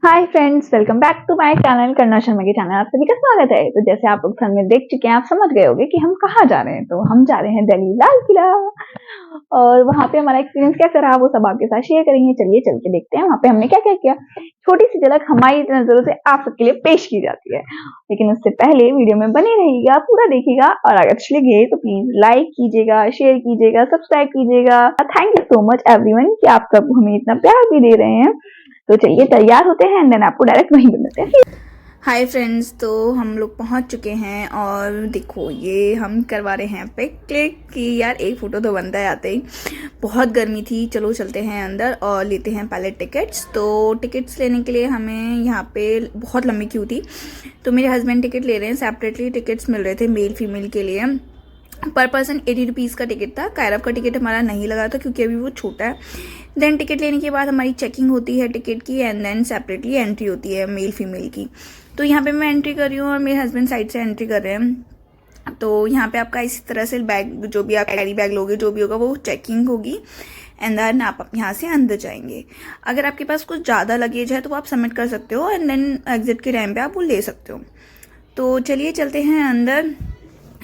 Hi friends, welcome back to my channel Karna Sharma के channel. आप सभी का स्वागत है। तो जैसे आप लोग थंबनेल देख चुके हैं, आप समझ गए होंगे कि हम कहाँ जा रहे हैं। तो हम जा रहे हैं दिल्ली लाल किला, और वहाँ पे हमारा एक्सपीरियंस कैसा रहा वो सब आपके साथ शेयर करेंगे। चलिए चल के देखते हैं वहाँ पे हमने क्या क्या किया। छोटी सी झलक हमारी नजरों से आप सबके लिए पेश की जाती है, लेकिन उससे पहले वीडियो में बने रहिएगा, पूरा देखिएगा, और अगर अच्छी लगे तो प्लीज लाइक कीजिएगा, शेयर कीजिएगा, सब्सक्राइब कीजिएगा। Thank you so much everyone कि आप सब हमें इतना प्यार भी दे रहे हैं। तो चलिए तैयार होते हैं एंड देन आपको डायरेक्ट वहीं पे मिलते हैं। हाय फ्रेंड्स, तो हम लोग पहुंच चुके हैं और देखो ये हम करवा रहे हैं पिक क्लिक कि यार एक फ़ोटो तो बनता है आते ही। बहुत गर्मी थी, चलो चलते हैं अंदर और लेते हैं पहले टिकट्स। तो टिकट्स लेने के लिए हमें यहाँ पे बहुत लंबी क्यू थी, तो मेरे हस्बैंड टिकट ले रहे हैं। सेपरेटली टिकट्स मिल रहे थे मेल फीमेल के लिए। पर पर्सन 80 रुपीज़ का टिकट था। कायरव का टिकट हमारा नहीं लगा था क्योंकि अभी वो छोटा है। देन टिकट लेने के बाद हमारी चेकिंग होती है टिकट की, एंड देन सेपरेटली एंट्री होती है मेल फीमेल की। तो यहाँ पे मैं एंट्री कर रही हूँ और मेरे हस्बैंड साइड से एंट्री कर रहे हैं। तो यहाँ पे आपका इसी तरह से बैग, जो भी आप कैरी बैग लोगे, जो भी होगा वो चेकिंग होगी, एंड देन आप यहाँ से अंदर जाएंगे। अगर आपके पास कुछ ज़्यादा लगेज है तो आप सबमिट कर सकते हो, एंड देन एग्जिट के टाइम पे आप वो ले सकते हो। तो चलिए चलते हैं अंदर।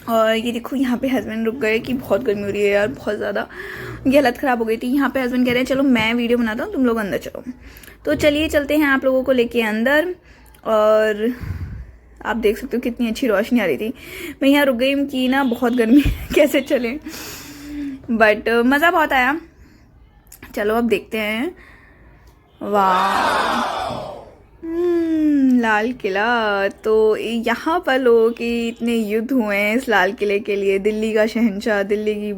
और ये देखो यहाँ पे हस्बैंड रुक गए कि बहुत गर्मी हो रही है यार, बहुत ज़्यादा। ये हालत ख़राब हो गई थी। यहाँ पे हस्बैंड कह रहे हैं चलो मैं वीडियो बनाता हूँ, तुम लोग अंदर चलो। तो चलिए चलते हैं आप लोगों को लेके अंदर। और आप देख सकते हो कितनी अच्छी रोशनी आ रही थी। मैं यहाँ रुक गई कि ना बहुत गर्मी कैसे चले, बट मज़ा बहुत आया। चलो अब देखते हैं। वाह, लाल किला। तो यहाँ पर लोगों के इतने युद्ध हुए हैं इस लाल किले के लिए। दिल्ली का शहंशाह, दिल्ली की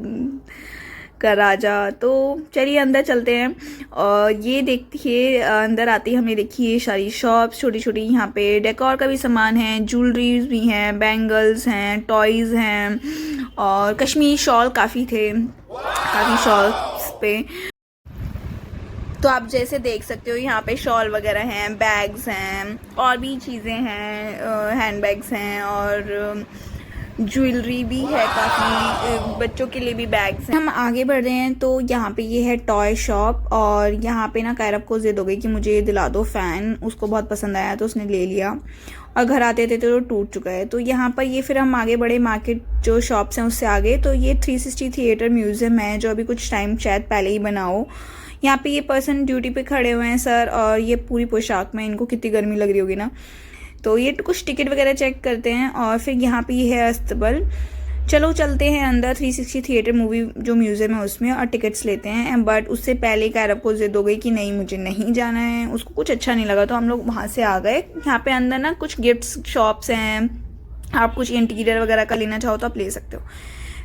का राजा। तो चलिए अंदर चलते हैं। और ये देखिए अंदर आते ही हमने देखी ये सारी शॉप्स, छोटी छोटी। यहाँ पे डेकोर का भी सामान है, ज्वेलरीज भी हैं, बैंगल्स हैं, टॉयज़ हैं, और कश्मीरी शॉल काफ़ी थे, काफ़ी शॉल्स पे। तो आप जैसे देख सकते हो यहाँ पे शॉल वगैरह हैं, बैग्स हैं, और भी चीज़ें हैं, हैंड बैग्स हैं, और ज्वेलरी भी है काफ़ी। बच्चों के लिए भी बैग्स हैं। हम आगे बढ़ रहे हैं तो यहाँ पे ये है टॉय शॉप, और यहाँ पे ना कायरब को जिद हो गई कि मुझे ये दिला दो फ़ैन। उसको बहुत पसंद आया तो उसने ले लिया, और घर आते थे तो टूट चुका है। तो यहाँ पर ये फिर हम आगे बढ़े, मार्केट जो शॉप्स हैं उससे आगे। तो ये 360 थिएटर म्यूज़ियम है, जो अभी कुछ टाइम शायद पहले ही बना हो। यहाँ पे ये पर्सन ड्यूटी पे खड़े हुए हैं सर, और ये पूरी पोशाक में, इनको कितनी गर्मी लग रही होगी ना। तो ये कुछ टिकट वगैरह चेक करते हैं, और फिर यहाँ पे ये है अस्तबल। चलो चलते हैं अंदर 360 थिएटर मूवी जो म्यूज़ियम है उसमें, और टिकट्स लेते हैं। बट उससे पहले कायरब को जिद हो गई कि नहीं मुझे नहीं जाना है, उसको कुछ अच्छा नहीं लगा, तो हम लोग वहाँ से आ गए। यहाँ पे अंदर ना कुछ गिफ्ट्स शॉप्स हैं, आप कुछ इंटीरियर वगैरह का लेना चाहो तो आप ले सकते हो।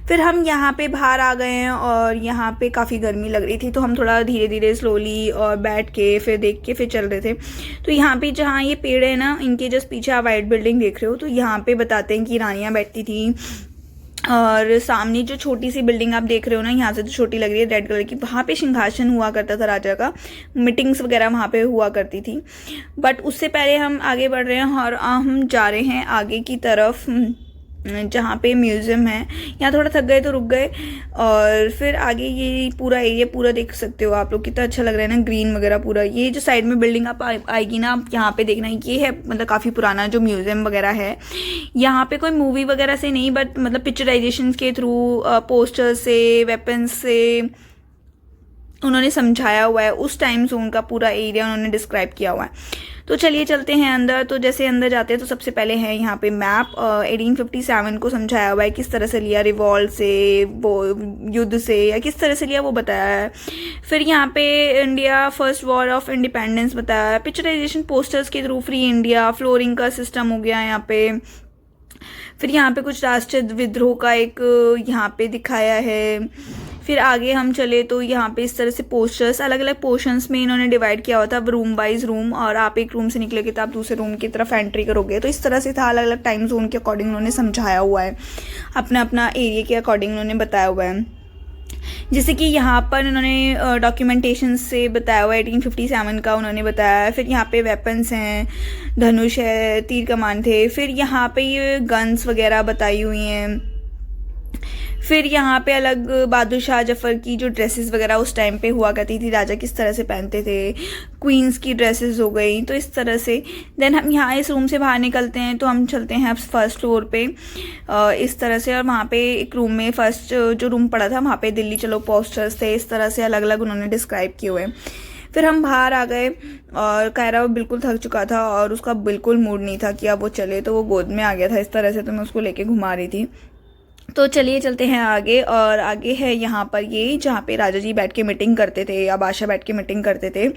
फिर हम यहाँ पे बाहर आ गए हैं, और यहाँ पे काफ़ी गर्मी लग रही थी, तो हम थोड़ा धीरे धीरे स्लोली और बैठ के फिर देख के फिर चल रहे थे। तो यहाँ पे जहाँ ये पेड़ है ना, इनके जस्ट पीछे आप वाइट बिल्डिंग देख रहे हो, तो यहाँ पे बताते हैं कि रानियाँ बैठती थी। और सामने जो छोटी सी बिल्डिंग आप देख रहे हो ना, यहाँ से जो छोटी लग रही है रेड कलर की, वहाँ पे सिंहासन हुआ करता था राजा का। मीटिंग्स वगैरह वहाँ पे हुआ करती थी। बट उससे पहले हम आगे बढ़ रहे हैं, और हम जा रहे हैं आगे की तरफ जहाँ पे म्यूज़ियम है। यहाँ थोड़ा थक गए तो रुक गए, और फिर आगे ये पूरा एरिया पूरा देख सकते हो आप लोग, कितना अच्छा लग रहा है ना, ग्रीन वगैरह पूरा। ये जो साइड में बिल्डिंग आप आएगी ना, आप यहाँ पे देखना, ये है मतलब काफ़ी पुराना जो म्यूज़ियम वगैरह है। यहाँ पे कोई मूवी वगैरह से नहीं, बट मतलब पिक्चराइजेशन के थ्रू, पोस्टर से, वेपन्स से उन्होंने समझाया हुआ है। उस टाइम जोन का पूरा एरिया उन्होंने डिस्क्राइब किया हुआ है। तो चलिए चलते हैं अंदर। तो जैसे अंदर जाते हैं तो सबसे पहले है यहाँ पे मैप। 1857 को समझाया हुआ है, किस तरह से लिया, रिवॉल्ट से, वो युद्ध से, या किस तरह से लिया वो बताया है। फिर यहाँ पे India first war of independence बताया है, पिक्चराइजेशन पोस्टर्स के थ्रू, फ्री इंडिया, फ्लोरिंग का सिस्टम हो गया यहाँ पे। फिर यहाँ पे कुछ राष्ट्रीय विद्रोह का एक यहाँ पे दिखाया है। फिर आगे हम चले तो यहाँ पे इस तरह से पोस्टर्स अलग अलग पोर्शंस में इन्होंने डिवाइड किया हुआ था, रूम वाइज रूम, और आप एक रूम से निकलोगे तो आप दूसरे रूम की तरफ एंट्री करोगे। तो इस तरह से था, अलग अलग टाइम जोन के अकॉर्डिंग उन्होंने समझाया हुआ है, अपना अपना एरिया के अकॉर्डिंग उन्होंने बताया हुआ है। जैसे कि यहाँ पर उन्होंने डॉक्यूमेंटेशन से बताया हुआ है, 1857 का उन्होंने बताया है। फिर यहाँ पे वेपन्स हैं, धनुष है, तीर कमान थे। फिर यहाँ पे ये गन्स वगैरह बताई हुई हैं। फिर यहाँ पे अलग बहादुर शाह जफ़र की जो ड्रेसेस वगैरह उस टाइम पे हुआ करती थी, राजा किस तरह से पहनते थे, क्वींस की ड्रेसेस हो गई, तो इस तरह से। देन हम यहाँ इस रूम से बाहर निकलते हैं तो हम चलते हैं अब फर्स्ट फ्लोर पे इस तरह से। और वहाँ पे एक रूम में फर्स्ट जो रूम पड़ा था वहाँ पे दिल्ली चलो पोस्टर्स थे, इस तरह से अलग अलग उन्होंने डिस्क्राइब किए हुए। फिर हम बाहर आ गए और कायरा वो बिल्कुल थक चुका था और उसका बिल्कुल मूड नहीं था कि अब वो चले, तो वो गोद में आ गया था इस तरह से, तो मैं उसको लेके घुमा रही थी। तो चलिए चलते हैं आगे। और आगे है यहाँ पर ये जहाँ पे राजा जी बैठ के मीटिंग करते थे या बादशाह बैठ के मीटिंग करते थे,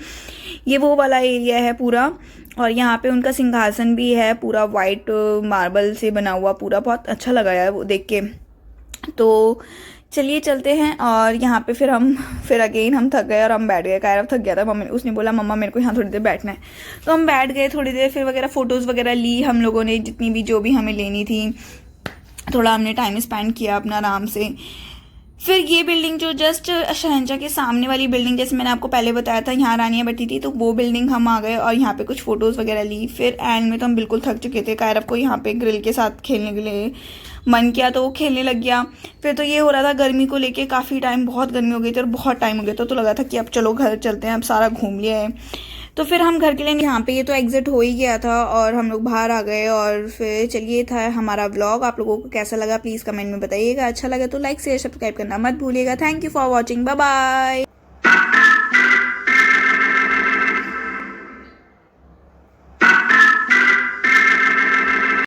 ये वो वाला एरिया है पूरा। और यहाँ पे उनका सिंहासन भी है पूरा वाइट मार्बल से बना हुआ, पूरा बहुत अच्छा लगा यार वो देख के। तो चलिए चलते हैं। और यहाँ पे फिर अगेन हम थक गए और हम बैठ गए। कायरा थक गया था, मम्मी उसने बोला मम्मा मेरे को यहाँ थोड़ी देर बैठना है, तो हम बैठ गए थोड़ी देर। फिर वगैरह फ़ोटोज़ वगैरह ली हम लोगों ने, जितनी भी जो भी हमें लेनी थी, थोड़ा हमने टाइम स्पेंड किया अपना आराम से। फिर ये बिल्डिंग जो जस्ट शहंशाह के सामने वाली बिल्डिंग, जैसे मैंने आपको पहले बताया था यहाँ रानियाँ बैठी थी, तो वो बिल्डिंग हम आ गए और यहाँ पे कुछ फ़ोटोज़ वगैरह ली। फिर एंड में तो हम बिल्कुल थक चुके थे। कायरव को यहाँ पे ग्रिल के साथ खेलने के लिए मन किया तो वो खेलने लग गया। फिर तो ये हो रहा था गर्मी को लेके, काफ़ी टाइम बहुत गर्मी हो गई थी और बहुत टाइम हो गया था, तो लगा था कि अब चलो घर चलते हैं, अब सारा घूम लिया है। तो फिर हम घर के लिए यहाँ पे ये तो एग्जिट हो ही गया था और हम लोग बाहर आ गए। और फिर चलिए था हमारा व्लॉग। आप लोगों को कैसा लगा प्लीज़ कमेंट में बताइएगा। अच्छा लगा तो लाइक शेयर सब्सक्राइब करना मत भूलिएगा। Thank you for watching, bye bye.